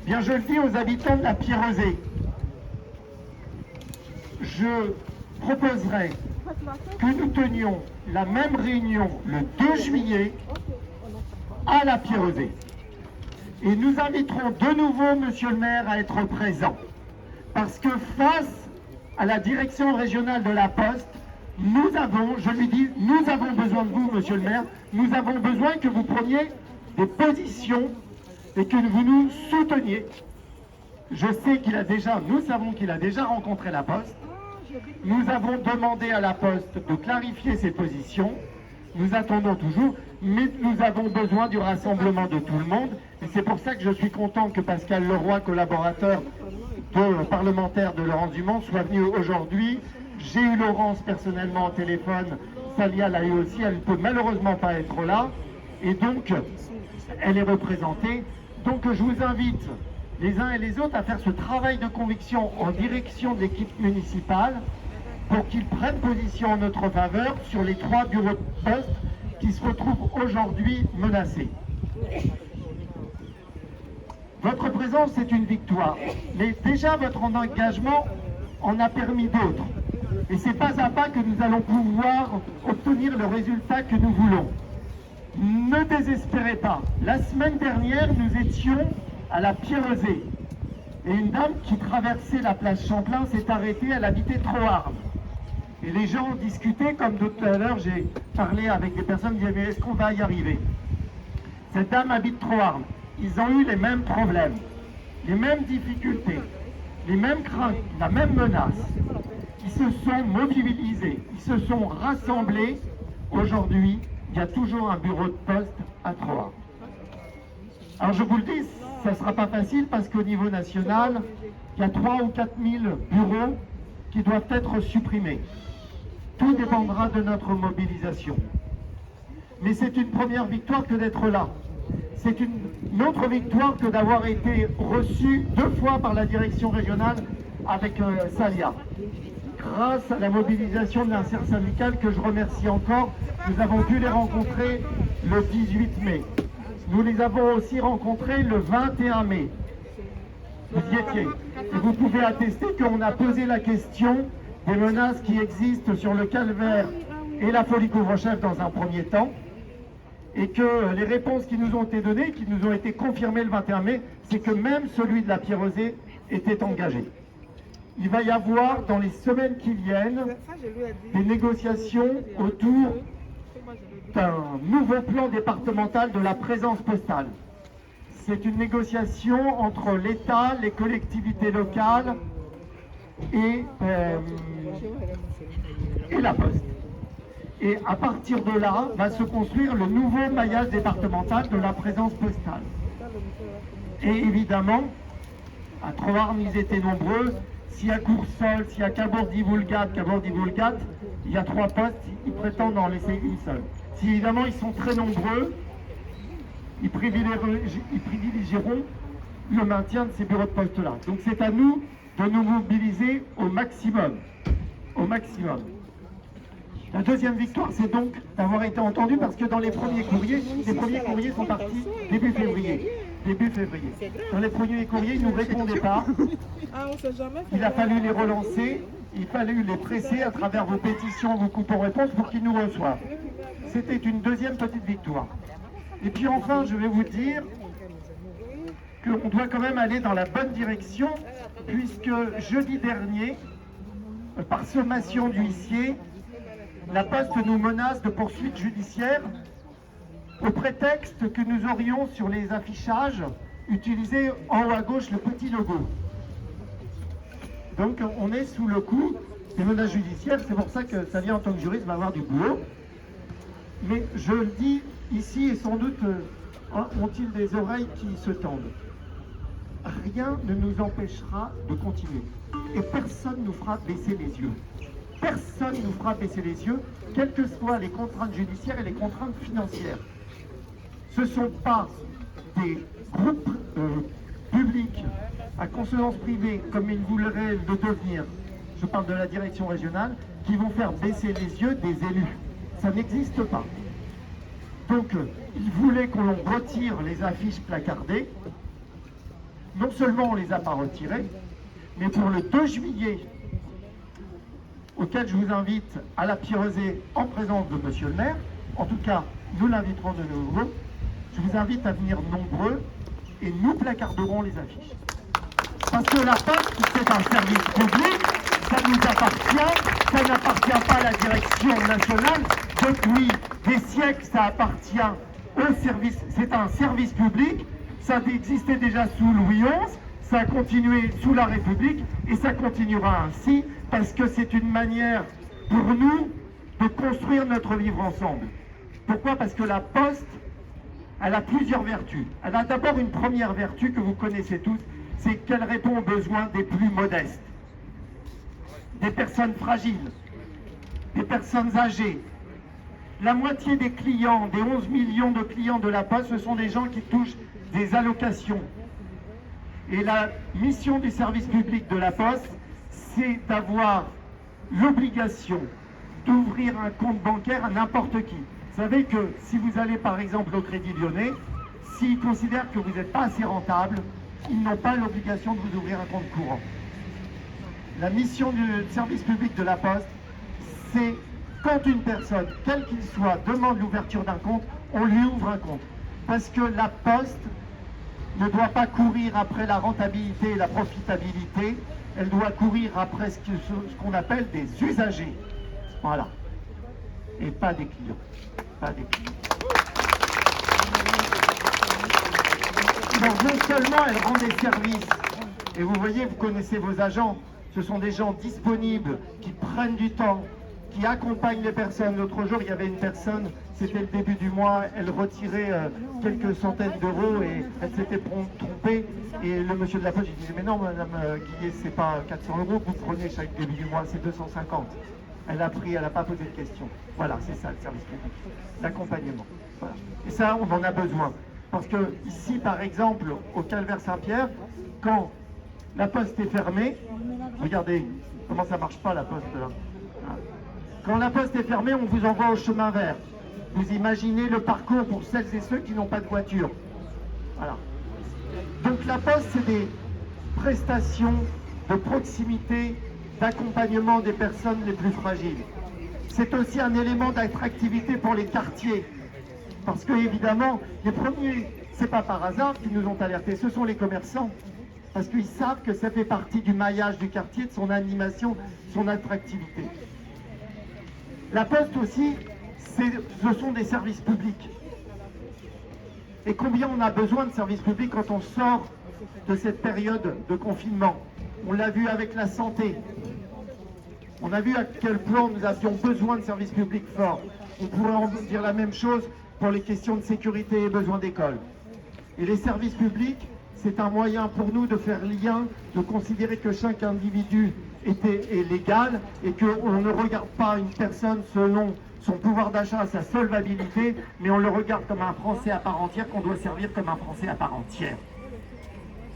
Bien, je le dis aux habitants de la Pierrezée, je proposerai que nous tenions la même réunion le 2 juillet à la Pierrezée. Et nous inviterons de nouveau Monsieur le maire à être présent. Parce que face à la direction régionale de la Poste, nous avons, je lui dis, nous avons besoin de vous, Monsieur le maire, nous avons besoin que vous preniez des positions et que vous nous souteniez. Je sais qu'il a déjà, nous savons qu'il a déjà rencontré la Poste. Nous avons demandé à la Poste de clarifier ses positions. Nous attendons toujours, mais nous avons besoin du rassemblement de tout le monde. Et c'est pour ça que je suis content que Pascal Leroy, collaborateur parlementaire de Laurence Dumont, soit venu aujourd'hui. J'ai eu Laurence personnellement au téléphone. Salia l'a eu aussi. Elle ne peut malheureusement pas être là. Et donc, elle est représentée. Donc, je vous invite les uns et les autres à faire ce travail de conviction en direction de l'équipe municipale pour qu'ils prennent position en notre faveur sur les 3 bureaux de poste qui se retrouvent aujourd'hui menacés. Votre présence est une victoire, mais déjà votre engagement en a permis d'autres. Et c'est pas à pas que nous allons pouvoir obtenir le résultat que nous voulons. Ne désespérez pas. La semaine dernière, nous étions à la Pierrezée. Et une dame qui traversait la place Champlain s'est arrêtée, elle habitait Troarn. Et les gens discutaient, comme tout à l'heure, j'ai parlé avec des personnes qui disaient, mais est-ce qu'on va y arriver? Cette dame habite Troarn. Ils ont eu les mêmes problèmes, les mêmes difficultés, les mêmes craintes, la même menace. Ils se sont mobilisés, ils se sont rassemblés. Aujourd'hui, il y a toujours un bureau de poste à Troarn. Alors je vous le dis, ça ne sera pas facile parce qu'au niveau national, il y a 3 ou 4 000 bureaux qui doivent être supprimés. Tout dépendra de notre mobilisation. Mais c'est une première victoire que d'être là. C'est une autre victoire que d'avoir été reçu 2 fois par la direction régionale avec Salia. Grâce à la mobilisation de l'intersyndical que je remercie encore, nous avons pu les rencontrer le 18 mai. Nous les avons aussi rencontrés le 21 mai. Vous y étiez. Et vous pouvez attester qu'on a posé la question des menaces qui existent sur le Calvaire et la folie couvre-chef dans un premier temps. Et que les réponses qui nous ont été données, qui nous ont été confirmées le 21 mai, c'est que même celui de la Pierrezée était engagé. Il va y avoir dans les semaines qui viennent des négociations autour d'un nouveau plan départemental de la présence postale. C'est une négociation entre l'État, les collectivités locales et la Poste. Et à partir de là, va se construire le nouveau maillage départemental de la présence postale. Et évidemment, à Troarn, ils étaient nombreux. Si à Coursol, si à Cabourg-Divulgat, il y a 3 postes, ils prétendent en laisser une seule. Si évidemment ils sont très nombreux, ils privilégieront le maintien de ces bureaux de poste-là. Donc c'est à nous de nous mobiliser au maximum. Au maximum. La deuxième victoire, c'est donc d'avoir été entendu parce que dans les premiers courriers sont partis début février. Dans les premiers courriers, ils ne nous répondaient pas. Il a fallu les relancer, il a fallu les presser à travers vos pétitions, vos coupons-réponses pour qu'ils nous reçoivent. C'était une deuxième petite victoire. Et puis enfin, je vais vous dire qu'on doit quand même aller dans la bonne direction puisque jeudi dernier, par sommation d'huissier, la Poste nous menace de poursuites judiciaires au prétexte que nous aurions sur les affichages utilisé en haut à gauche le petit logo. Donc on est sous le coup des menaces judiciaires, c'est pour ça que Salia en tant que juriste va avoir du boulot. Mais je le dis ici et sans doute ont-ils des oreilles qui se tendent. Rien ne nous empêchera de continuer et personne ne nous fera baisser les yeux. Personne ne nous fera baisser les yeux, quelles que soient les contraintes judiciaires et les contraintes financières. Ce ne sont pas des groupes publics à consonance privée, comme ils voudraient le devenir, je parle de la direction régionale, qui vont faire baisser les yeux des élus. Ça n'existe pas. Donc, ils voulaient qu'on retire les affiches placardées, non seulement on ne les a pas retirés, mais pour le 2 juillet, auquel je vous invite à la Pierrezée en présence de monsieur le maire, en tout cas, nous l'inviterons de nouveau, je vous invite à venir nombreux et nous placarderons les affiches. Parce que la poste, c'est un service public, ça nous appartient, ça n'appartient pas à la direction nationale. Depuis des siècles, ça appartient au service, c'est un service public, ça existait déjà sous Louis XI, ça a continué sous la République et ça continuera ainsi parce que c'est une manière pour nous de construire notre vivre ensemble. Pourquoi? Parce que la poste, elle a plusieurs vertus. Elle a d'abord une première vertu que vous connaissez tous, c'est qu'elle répond aux besoins des plus modestes, des personnes fragiles, des personnes âgées. La moitié des clients, des 11 millions de clients de la Poste, ce sont des gens qui touchent des allocations. Et la mission du service public de la Poste, c'est d'avoir l'obligation d'ouvrir un compte bancaire à n'importe qui. Vous savez que si vous allez par exemple au Crédit Lyonnais, s'ils considèrent que vous n'êtes pas assez rentable, ils n'ont pas l'obligation de vous ouvrir un compte courant. La mission du service public de la Poste, c'est quand une personne, quel qu'il soit, demande l'ouverture d'un compte, on lui ouvre un compte. Parce que la Poste ne doit pas courir après la rentabilité et la profitabilité, elle doit courir après ce qu'on appelle des usagers. Voilà. Et pas des clients. Pas des clients. Donc non seulement elle rend des services, et vous voyez, vous connaissez vos agents, ce sont des gens disponibles, qui prennent du temps, qui accompagnent les personnes. L'autre jour, il y avait une personne, c'était le début du mois, elle retirait quelques centaines d'euros et elle s'était trompée. Et le monsieur de la Poste, il disait, mais non, madame Guillet, c'est pas 400 euros que vous prenez chaque début du mois, c'est 250. Elle a pris, elle n'a pas posé de questions. Voilà, c'est ça le service public, l'accompagnement. Voilà. Et ça, on en a besoin. Parce que ici, par exemple, au Calvaire Saint-Pierre, quand la Poste est fermée, regardez comment ça marche pas la Poste là. Quand la Poste est fermée, on vous envoie au chemin vert. Vous imaginez le parcours pour celles et ceux qui n'ont pas de voiture. Voilà. Donc la Poste, c'est des prestations de proximité, d'accompagnement des personnes les plus fragiles. C'est aussi un élément d'attractivité pour les quartiers. Parce que évidemment, les premiers, c'est pas par hasard qu'ils nous ont alertés, ce sont les commerçants. Parce qu'ils savent que ça fait partie du maillage du quartier, de son animation, son attractivité. La Poste aussi, ce sont des services publics. Et combien on a besoin de services publics quand on sort de cette période de confinement? On l'a vu avec la santé. On a vu à quel point nous avions besoin de services publics forts. On pourrait en dire la même chose pour les questions de sécurité et besoins d'école. Et les services publics, c'est un moyen pour nous de faire lien, de considérer que chaque individu est légal et qu'on ne regarde pas une personne selon son pouvoir d'achat, sa solvabilité, mais on le regarde comme un Français à part entière, qu'on doit servir comme un Français à part entière.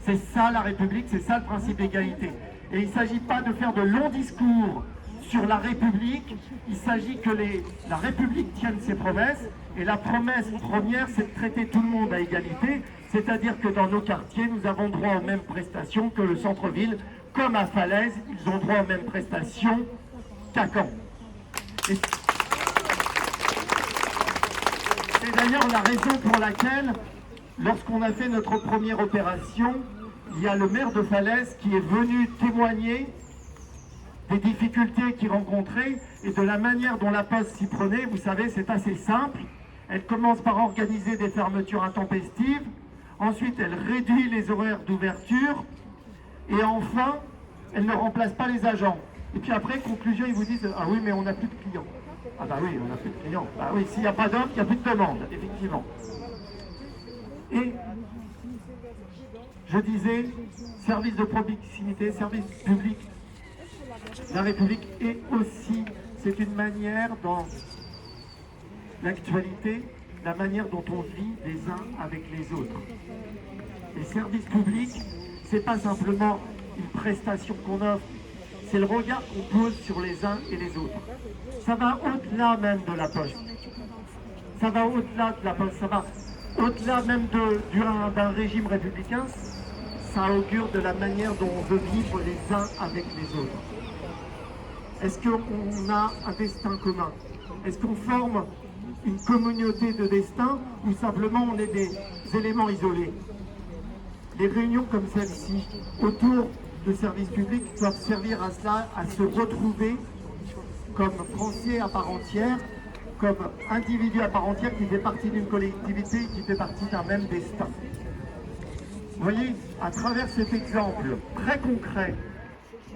C'est ça la République, c'est ça le principe d'égalité. Et il ne s'agit pas de faire de longs discours sur la République, il s'agit que la République tienne ses promesses, et la promesse première, c'est de traiter tout le monde à égalité, c'est-à-dire que dans nos quartiers, nous avons droit aux mêmes prestations que le centre-ville, comme à Falaise, ils ont droit aux mêmes prestations qu'à Caen. Et c'est d'ailleurs la raison pour laquelle, lorsqu'on a fait notre première opération, il y a le maire de Falaise qui est venu témoigner des difficultés qu'il rencontrait et de la manière dont la Poste s'y prenait. Vous savez, c'est assez simple. Elle commence par organiser des fermetures intempestives, ensuite elle réduit les horaires d'ouverture, et enfin, elle ne remplace pas les agents. Et puis après, conclusion, ils vous disent « Ah oui, mais on n'a plus de clients. » Ah bah oui, on n'a plus de clients. Bah oui, s'il n'y a pas d'offre, il n'y a plus de demande, effectivement. Et je disais, service de proximité, service public, la République, et aussi, c'est une manière dans l'actualité, la manière dont on vit les uns avec les autres. Les services publics, c'est pas simplement une prestation qu'on offre, c'est le regard qu'on pose sur les uns et les autres. Ça va au-delà même de la Poste. Ça va au-delà de la Poste, ça va au-delà même d'un régime républicain. ça augure de la manière dont on veut vivre les uns avec les autres. Est-ce qu'on a un destin commun? Est-ce qu'on forme une communauté de destin ou simplement on est des éléments isolés? Les réunions comme celle-ci, autour de services publics, doivent servir à cela, à se retrouver comme Français à part entière, comme individu à part entière qui fait partie d'une collectivité, qui fait partie d'un même destin. Vous voyez, à travers cet exemple très concret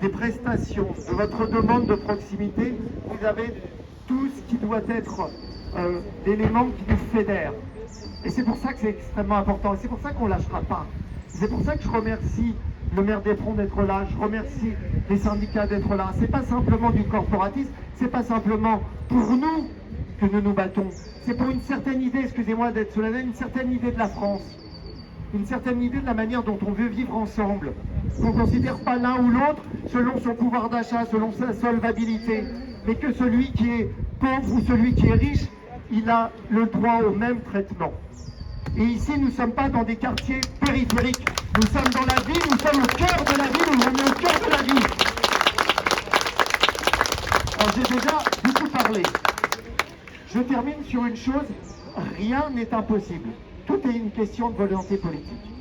des prestations, de votre demande de proximité, vous avez tout ce qui doit être l'élément qui nous fédère. Et c'est pour ça que c'est extrêmement important. Et c'est pour ça qu'on ne lâchera pas. C'est pour ça que je remercie le maire d'Éperon d'être là, je remercie les syndicats d'être là. C'est pas simplement du corporatisme, c'est pas simplement pour nous que nous nous battons. C'est pour une certaine idée, excusez-moi d'être solennel, une certaine idée de la France. Une certaine idée de la manière dont on veut vivre ensemble. Qu'on ne considère pas l'un ou l'autre selon son pouvoir d'achat, selon sa solvabilité, mais que celui qui est pauvre ou celui qui est riche, il a le droit au même traitement. Et ici, nous ne sommes pas dans des quartiers périphériques. Nous sommes dans la ville, nous sommes au cœur de la ville, on est au cœur de la ville. Alors j'ai déjà beaucoup parlé. Je termine sur une chose, rien n'est impossible. Tout est une question de volonté politique.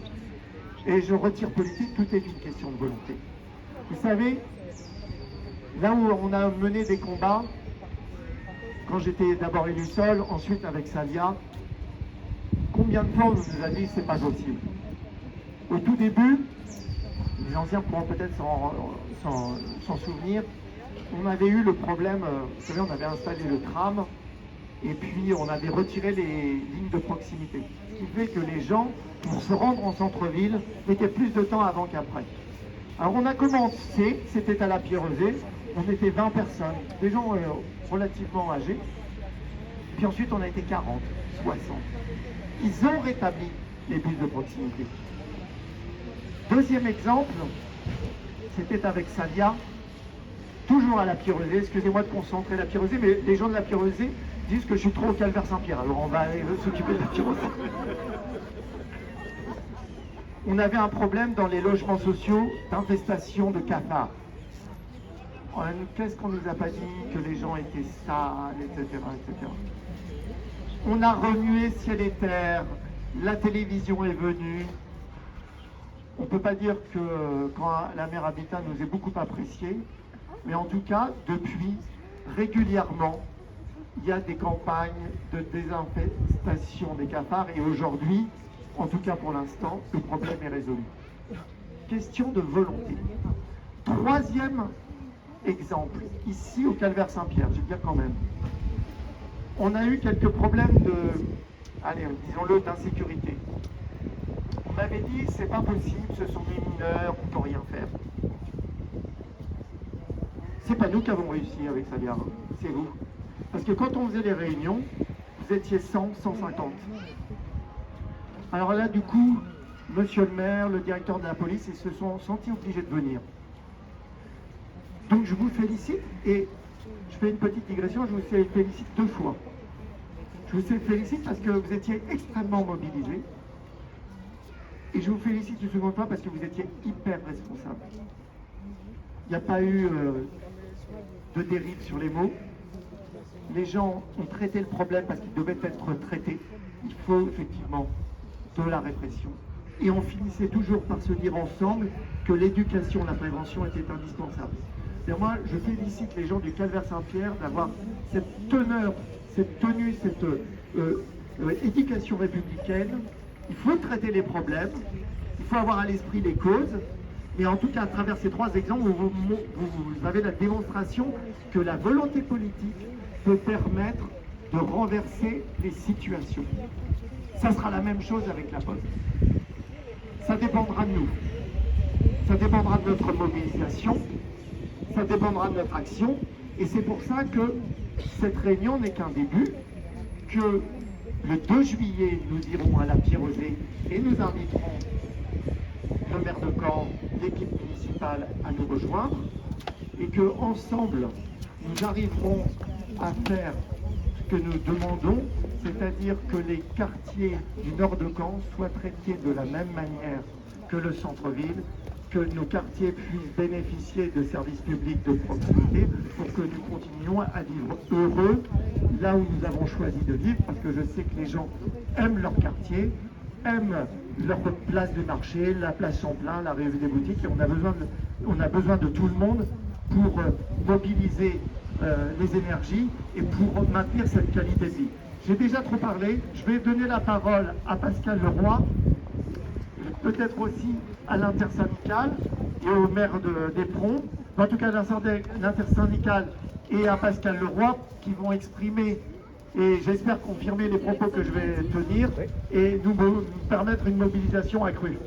Et je retire politique, tout est une question de volonté. Vous savez, là où on a mené des combats, quand j'étais d'abord élu seul, ensuite avec Salia, combien de fois on nous a dit c'est pas possible? Au tout début, les anciens pourront peut-être s'en souvenir, on avait eu le problème, vous savez, on avait installé le tram et puis on avait retiré les lignes de proximité. Ce qui fait que les gens, pour se rendre en centre-ville, mettaient plus de temps avant qu'après. Alors on a commencé, c'était à la Pierrezée, on était 20 personnes, des gens relativement âgés, puis ensuite on a été 40, 60. Ils ont rétabli les bus de proximité. Deuxième exemple, c'était avec Salia, toujours à la Pierrezée, excusez-moi de concentrer la Pierrezée, mais les gens de la Pierrezée disent que je suis trop au Calvaire Saint-Pierre, alors on va aller s'occuper de la Pierrezée. On avait un problème dans les logements sociaux d'infestation de cafards. Qu'est-ce qu'on nous a pas dit? Que les gens étaient sales, etc., etc. On a remué ciel et terre, la télévision est venue. On ne peut pas dire que quand la maire Habitat nous ait beaucoup appréciés, mais en tout cas, depuis, régulièrement, il y a des campagnes de désinfestation des cafards et aujourd'hui, en tout cas pour l'instant, le problème est résolu. Question de volonté. Troisième exemple, ici au Calvaire Saint-Pierre, je veux dire quand même. On a eu quelques problèmes de, allez, disons-le, d'insécurité. On m'avait dit, c'est pas possible, ce sont des mineurs, on ne peut rien faire. C'est pas nous qui avons réussi avec Salia, c'est vous. Parce que quand on faisait les réunions, vous étiez 100, 150. Alors là, du coup, monsieur le maire, le directeur de la police, ils se sont sentis obligés de venir. Donc je vous félicite, et je fais une petite digression, je vous félicite deux fois. Je vous félicite parce que vous étiez extrêmement mobilisés. Et je vous félicite une seconde fois parce que vous étiez hyper responsable. Il n'y a pas eu de dérive sur les mots. Les gens ont traité le problème parce qu'il devait être traité. Il faut effectivement de la répression. Et on finissait toujours par se dire ensemble que l'éducation, la prévention était indispensable. Et moi, je félicite les gens du Calvaire Saint-Pierre d'avoir cette teneur, cette tenue, cette éducation républicaine. Il faut traiter les problèmes, il faut avoir à l'esprit les causes, mais en tout cas, à travers ces trois exemples, vous avez la démonstration que la volonté politique peut permettre de renverser les situations. Ça sera la même chose avec la Poste. Ça dépendra de nous. Ça dépendra de notre mobilisation, ça dépendra de notre action, et c'est pour ça que cette réunion n'est qu'un début, que le 2 juillet, nous irons à la Pierrezée et nous inviterons le maire de Caen, l'équipe municipale à nous rejoindre, et que ensemble, nous arriverons à faire ce que nous demandons, c'est-à-dire que les quartiers du nord de Caen soient traités de la même manière que le centre-ville, que nos quartiers puissent bénéficier de services publics de proximité pour que nous continuions à vivre heureux là où nous avons choisi de vivre, parce que je sais que les gens aiment leur quartier, aiment leur place de marché, la place Champlain, la rue des boutiques, et on a besoin de tout le monde pour mobiliser les énergies et pour maintenir cette qualité de vie. J'ai déjà trop parlé, je vais donner la parole à Pascal Leroy, peut-être aussi à l'intersyndicale et au maire d'Éperon, en tout cas l'intersyndicale et à Pascal Leroy qui vont exprimer et j'espère confirmer les propos que je vais tenir et nous permettre une mobilisation accrue.